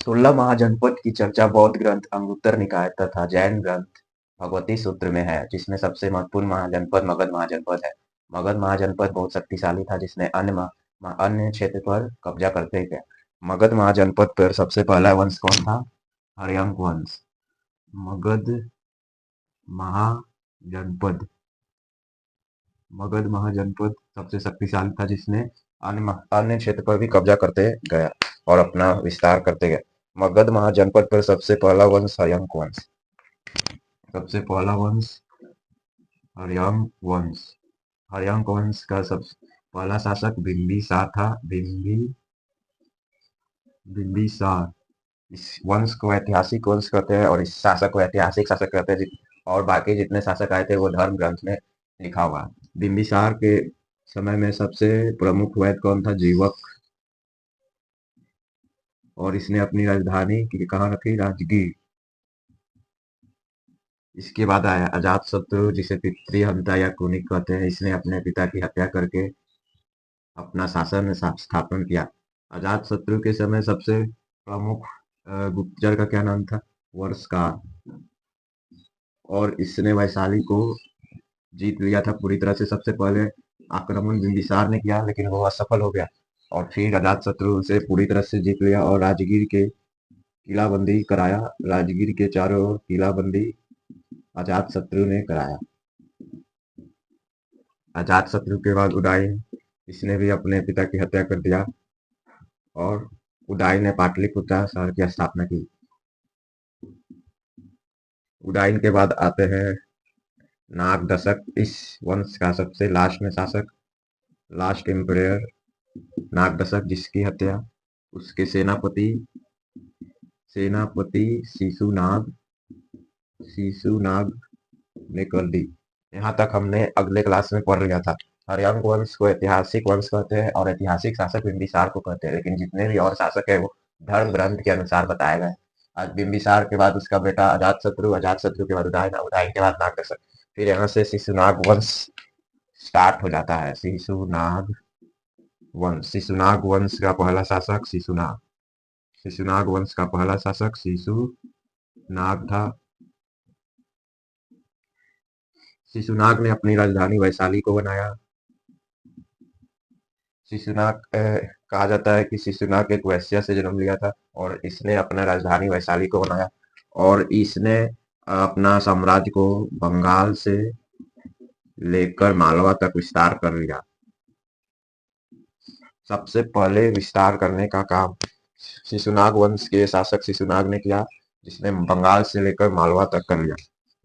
16 महाजनपद की चर्चा बौद्ध ग्रंथ अंगुत्तर निकाय तथा जैन ग्रंथ भगवती सूत्र में है, जिसमें सबसे महत्वपूर्ण महाजनपद मगध महाजनपद है। मगध महाजनपद बहुत शक्तिशाली था, जिसने अन्य क्षेत्र पर कब्जा करते गया। मगध महाजनपद पर सबसे पहला वंश कौन था? हर्यंक वंश। मगध महाजनपद मगध महाजनपद सबसे शक्तिशाली था, जिसने अन्य क्षेत्र पर भी कब्जा करते गया और अपना विस्तार करते गए। मगध महाजनपद पर सबसे पहला वंश हर्यंक वंश। सबसे पहला वंश हर्यंक वंश। हर्यंक वंश का पहला शासक बिंबिसार था। बिंबिसार। इस वंश को ऐतिहासिक वंश कहते हैं और इस शासक को ऐतिहासिक शासक कहते हैं। और बाकी जितने शासक आए थे वो धर्म ग्रंथ में लिखा हुआ है। बिंबिसार के समय में सबसे प्रमुख वैद्य कौन था? जीवक। और इसने अपनी राजधानी कहाँ रखी? राजगीर। इसके बाद आया अजातशत्रु, जिसे पितृहंता या कुनिक कहते हैं। इसने अपने पिता की हत्या करके अपना शासन स्थापन किया। अजातशत्रु के समय सबसे प्रमुख गुप्तचर का क्या नाम था? वर्षकार। और इसने वैशाली को जीत लिया था पूरी तरह से। सबसे पहले आक्रमण बिंबिसार ने किया, लेकिन वो असफल हो गया। और फिर अजातशत्रु उसे पूरी तरह से जीत लिया और राजगीर के किलाबंदी कराया। राजगीर के चारों ओर किलाबंदी अजातशत्रु ने कराया। अजातशत्रु के बाद उदयन, इसने भी अपने पिता की हत्या कर दिया और उदयन ने पाटलिपुत्र शहर की स्थापना की। उदयन के बाद आते हैं नागदशक। इस वंश का सबसे लास्ट में शासक, लास्ट एम्परर नागदशक, जिसकी हत्या उसके सेनापति शिशुनाग ने कर दी। यहाँ तक हमने अगले क्लास में पढ़ लिया था। हर्यंक वंश को ऐतिहासिक वंश कहते हैं और ऐतिहासिक शासक बिंबिसार को कहते हैं, लेकिन जितने भी और शासक है वो धर्म ग्रंथ के अनुसार बताए गए। आज बिंबिसार के बाद उसका बेटा अजातशत्रु, अजातशत्रु के बाद उदयन, उदयन के बाद नागदशक। फिर यहाँ से शिशुनाग वंश स्टार्ट हो जाता है। शिशुनाग वंश का पहला शासक शिशुनाग वंश का पहला शासक शिशुनाग था। शिशुनाग ने अपनी राजधानी वैशाली को बनाया। शिशुनाग कहा जाता है कि शिशुनाग एक वैश्या से जन्म लिया था और इसने अपना राजधानी वैशाली को बनाया और इसने अपना साम्राज्य को बंगाल से लेकर मालवा तक विस्तार कर लिया। सबसे पहले विस्तार करने का काम शिशुनाग वंश के शासक शिशुनाग ने किया, जिसने बंगाल से लेकर मालवा तक कर लिया।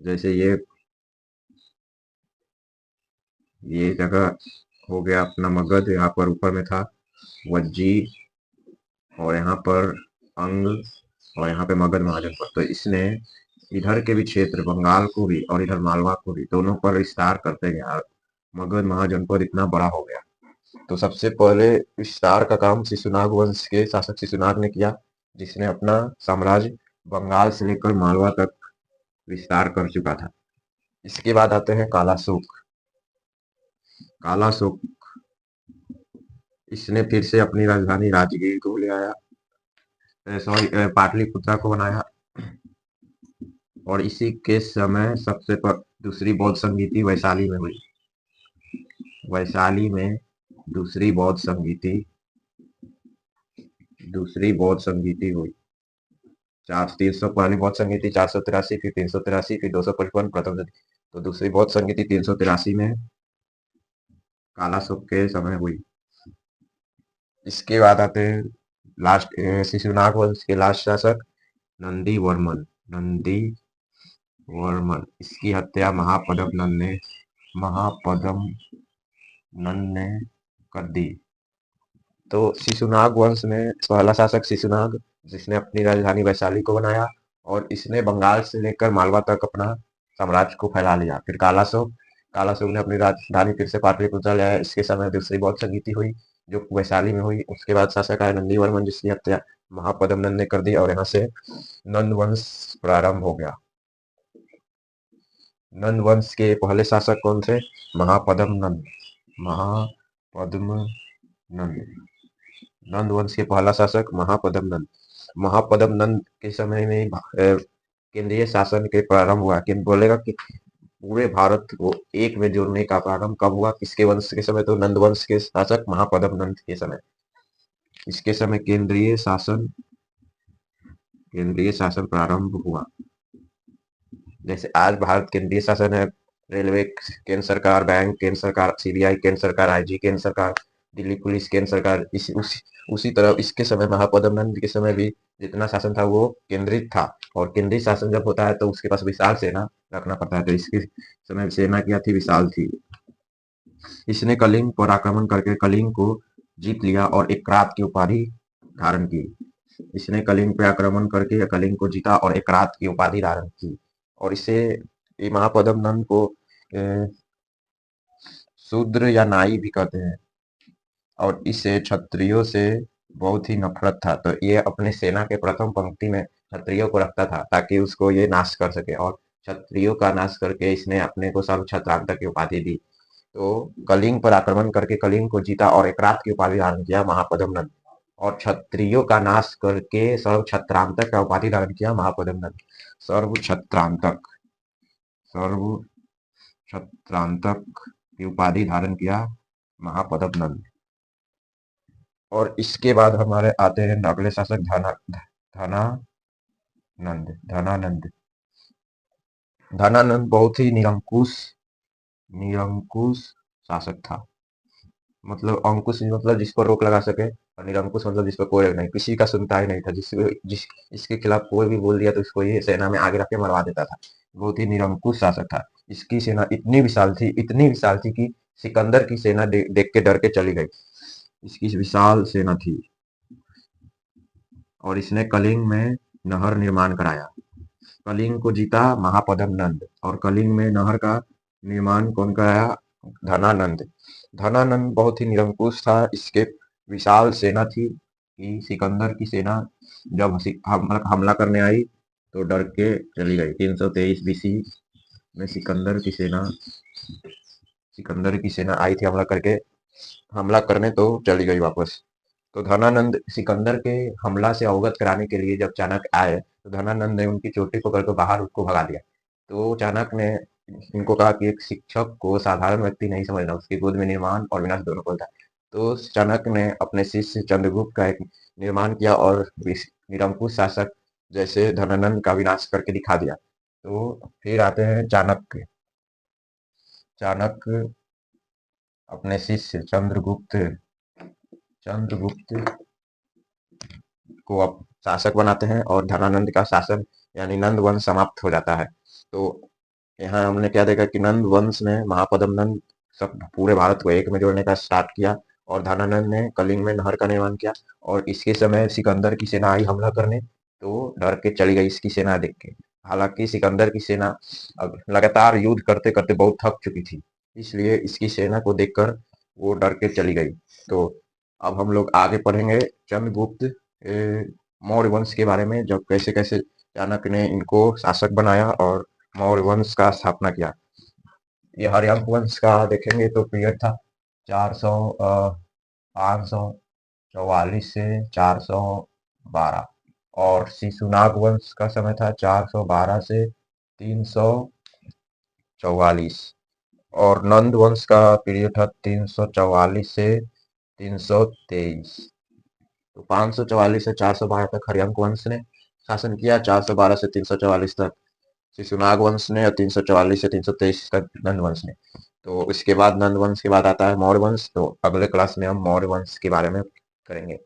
जैसे ये जगह हो गया अपना मगध, यहाँ पर ऊपर में था वज्जी और यहाँ पर अंग और यहाँ पे मगध महाजनपद। तो इसने इधर के भी क्षेत्र बंगाल को भी और इधर मालवा को भी दोनों पर विस्तार करते गया। मगध महाजनपद इतना बड़ा हो गया। तो सबसे पहले विस्तार का काम शिशुनाग वंश के शासक शिशुनाग ने किया, जिसने अपना साम्राज्य बंगाल से लेकर मालवा तक विस्तार कर चुका था। इसके बाद आते हैं कालाशोक। इसने फिर से अपनी राजधानी राजगीर को ले आया, पाटलिपुत्र को बनाया। और इसी के समय सबसे दूसरी बौद्ध संगीति वैशाली में हुई। वैशाली में दूसरी बौद्ध संगीति हुई। 300 पहली बौद्ध संगीति 483, फिर 383, फिर 255 प्रथम संगीति। तो दूसरी बौद्ध संगीति 383 में कालाशोक के समय हुई। इसके बाद आते हैं लास्ट शिशुनाग वंश के लास्ट शासक नंदीवर्मन। इसकी हत्या महापद्म नंद ने कर दी। तो शिशुनाग वंश में पहला शासक शिशुनाग, जिसने अपनी राजधानी वैशाली को बनाया और इसने बंगाल से लेकर मालवा तक अपना साम्राज्य को फैला लिया। फिर कालाशोक ने अपनी राजधानी फिर से पाटलिपुत्र ले आया। इसके समय दूसरी बौद्ध संगीति हुई जो वैशाली में हुई। उसके बाद शासक आया नंदीवर्मन, जिसकी हत्या महापद्म नंद ने कर दी और यहाँ से नंद वंश प्रारंभ हो गया। नंद वंश के पहले शासक कौन थे? महापद्म नंद। नंद वंश के पहला शासक महापद्म नंद। महापद्म नंद के समय में केंद्रीय शासन के प्रारंभ हुआ। कि बोलेगा कि पूरे भारत को एक में जोड़ने का प्रारंभ कब हुआ, किसके वंश के समय, तो नंद वंश के शासक महापद्म नंद के समय। इसके समय केंद्रीय शासन प्रारंभ हुआ। जैसे आज भारत केंद्रीय शासन है, रेलवे केंद्र सरकार, बैंक केंद्र सरकार, सीबीआई केंद्र सरकार, आईजी केंद्र सरकार, दिल्ली पुलिस केंद्र सरकार। उसी तरह इसके समय महापद्म नंद के समय भी जितना शासन था वो केंद्रित था। और केंद्रीय शासन जब होता है तो उसके पास विशाल सेना रखना पड़ता है, तो इसके समय सेना क्या थी, विशाल थी। इसने कलिंग पर आक्रमण करके कलिंग को जीत लिया और एकरात की उपाधि धारण की। इसने कलिंग पे आक्रमण करके कलिंग को जीता और एकरात की उपाधि धारण की। और इसे महापद्म नंद को शूद्र या नाई भी कहते हैं। और इसे क्षत्रियों से बहुत ही नफरत था, तो ये अपने सेना के प्रथम पंक्ति में क्षत्रियों को रखता था ताकि उसको ये नाश कर सके। और क्षत्रियों का नाश करके इसने अपने को सर्व क्षत्रांतक की उपाधि दी। तो कलिंग पर आक्रमण करके कलिंग को जीता और एकरात की उपाधि धारण किया महापद्म नंद। और क्षत्रियों का नाश करके सर्व क्षत्रांतक का उपाधि धारण किया महापद्म नंद। सर्व क्षत्रांतक की उपाधि धारण किया महापद्म नंद। और इसके बाद हमारे आते हैं अगले शासक धनानंद। धनानंद बहुत ही निरंकुश शासक था। मतलब अंकुश मतलब जिस पर रोक लगा सके, और निरंकुश मतलब जिस पर कोई नहीं, किसी का सुनता ही नहीं था। इसके खिलाफ कोई भी बोल दिया तो उसको ये सेना में आगे रख के मरवा देता था। बहुत ही निरंकुश शासक था। इसकी सेना इतनी विशाल थी कि सिकंदर की सेना देख के डर के चली गई। इसकी विशाल सेना थी। और इसने कलिंग में नहर निर्माण कराया। कलिंग को जीता महापद्म नंद। और कलिंग में नहर का निर्माण कौन कराया, धनानंद। धनानंद बहुत ही निरंकुश था। इसके विशाल सेना थी कि सिकंदर की सेना जब हमला करने आई तो डर के चली गई। 323 बीसी में सिकंदर की सेना आई थी हमला करने, तो चली गई वापस। तो धनानंद सिकंदर के हमला से अवगत कराने के लिए जब चाणक्य आए तो धनानंद ने उनकी चोटी पकड़ कर बाहर उसको भगा दिया। तो चाणक्य ने इनको कहा कि एक शिक्षक को साधारण व्यक्ति नहीं समझना, उसकी गोद में निर्माण और विनाश दोनों फलता है। तो चाणक्य ने अपने शिष्य चंद्रगुप्त का एक निर्माण किया और निरंकुश शासक जैसे धनानंद का विनाश करके दिखा दिया। तो फिर आते हैं चाणक्य अपने शिष्य चंद्रगुप्त को अब शासक बनाते हैं और धनानंद का शासन यानी नंद वंश समाप्त हो जाता है। तो यहाँ हमने क्या देखा कि नंद वंश ने महापद्म नंद सब पूरे भारत को एक में जोड़ने का स्टार्ट किया। और धनानंद ने कलिंग में नहर का निर्माण किया। और इसके समय सिकंदर की सेना आई हमला करने, तो डर के चली गई इसकी सेना देख के। हालांकि सिकंदर की सेना अब लगातार युद्ध करते करते बहुत थक चुकी थी, इसलिए इसकी सेना को देखकर वो डर के चली गई। तो अब हम लोग आगे पढ़ेंगे चंद्रगुप्त मौर्य वंश के बारे में, जब कैसे कैसे चाणक्य ने इनको शासक बनाया और मौर्य वंश का स्थापना किया। ये हर्यंक वंश का देखेंगे तो पीरियड था 544 से 412। और शिशुनाग वंश का समय था 412 से 344। और नंद वंश का पीरियड था 344 से 323। तो 544 से 412 तक हर्यंक वंश ने शासन किया, 412 से 344 तक शिशुनाग वंश ने, और 344 से 323 तक नंद वंश ने। तो इसके बाद नंद वंश के बाद आता है मौर्य वंश। तो अगले क्लास में हम मौर्य वंश के बारे में करेंगे।